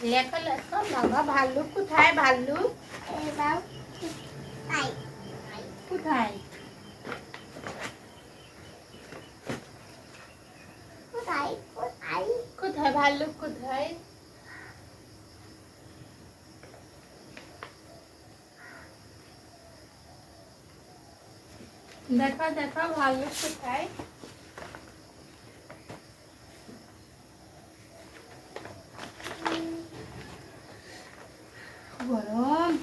লেখো লেখো বাবা ভাল্লুক কোথায় ভাল্লুক কোথায় কোথায় ভাল্লুক কোথায় দেখো দেখো ভাল্লুক কোথায় গরম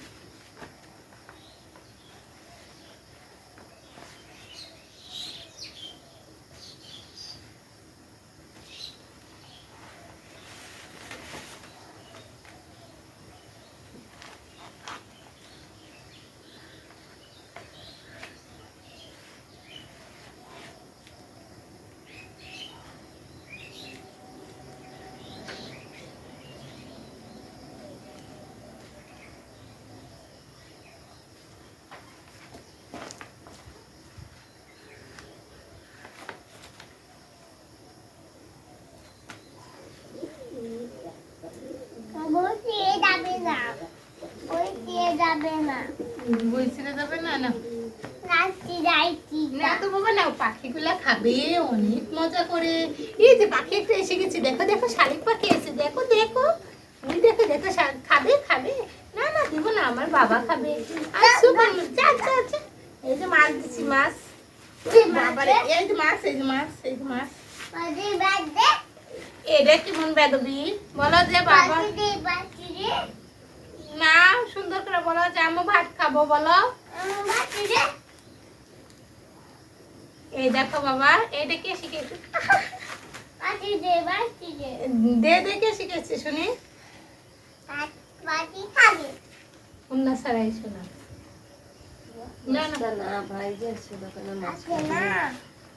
পাখিগুলা খাবে অনেক মজা করে এই যে পাখি একটা এসে গেছে দেখো দেখো শালিক পাখি এসে দেখো দেখো দেখো দেখো খাবে খাবে না না দিব না আমার বাবা খাবে এই যে মাছ দিচ্ছি মাছ এই যে মাছ এই যে মাছ এই যে মাছ এটা কেমন বেদবি বলো যে বাবা না সুন্দর করে বলো যে আমি ভাত খাবো বলো এই দেখো বাবা এটা কে শিখেছে দে দে কে শিখেছে শুনি উন্না সারাই শোনা না না না ভাই যে ছিল কেন মাছ না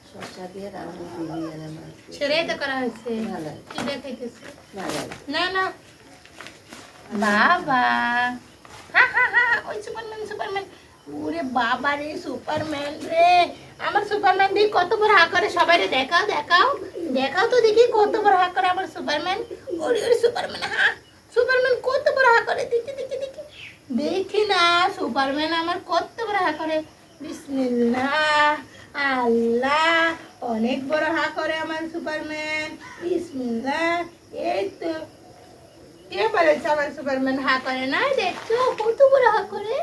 শসা দিয়ে রান্না দিয়ে মাছ ছেড়ে তো করা হয়েছে ভালো কি দেখাইতেছে ভালো না না বাবা হা হা হা ওই সুপারম্যান সুপারম্যান ওরে বাবা রে সুপারম্যান রে আমার সুপারম্যান দেখি কত বড় হাঁ করে সবাই রে দেখাও দেখাও দেখাও তো দেখি কত বড় হাঁ করে আমার সুপারম্যান ওরে ওরে সুপারম্যান হ্যাঁ সুপারম্যান কত বড় হাঁ করে দেখি দেখি দেখি দেখি না সুপারম্যান আমার কত বড় হাঁ করে বিসমিল্লাহ আল্লাহ অনেক বড় হাঁ করে আমার সুপারম্যান বিসমিল্লাহ এই তো কে বলেছে আমার সুপারম্যান হাঁ করে না দেখছো কত বড় হাঁ করে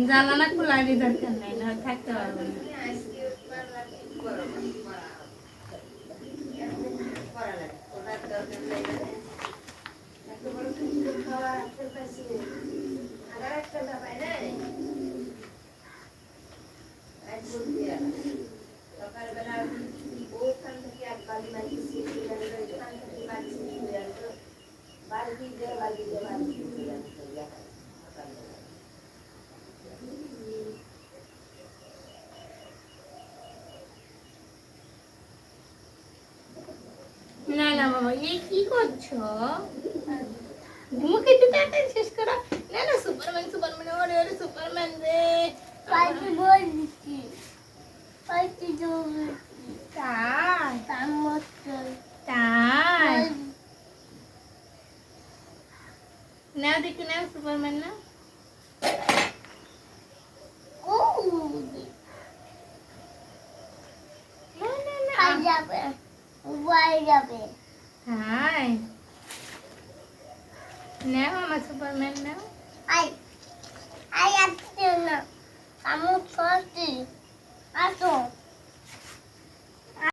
জানালা খোলারই দরকার নাই না থাকতে পারবো না না না বাবা এই কি করছো মুখে একটু তাড়াতাড়ি শেষ করো না না সুপারম্যান সুপারম্যান ওরে ওরে সুপারম্যান রে পাইতে বলছি পাইতে যাবে তাই তাই না দেখি না সুপারম্যান না ও না না না যাবে যাবে হাই নাও আমার সুপারম্যান নাও আই আই আসো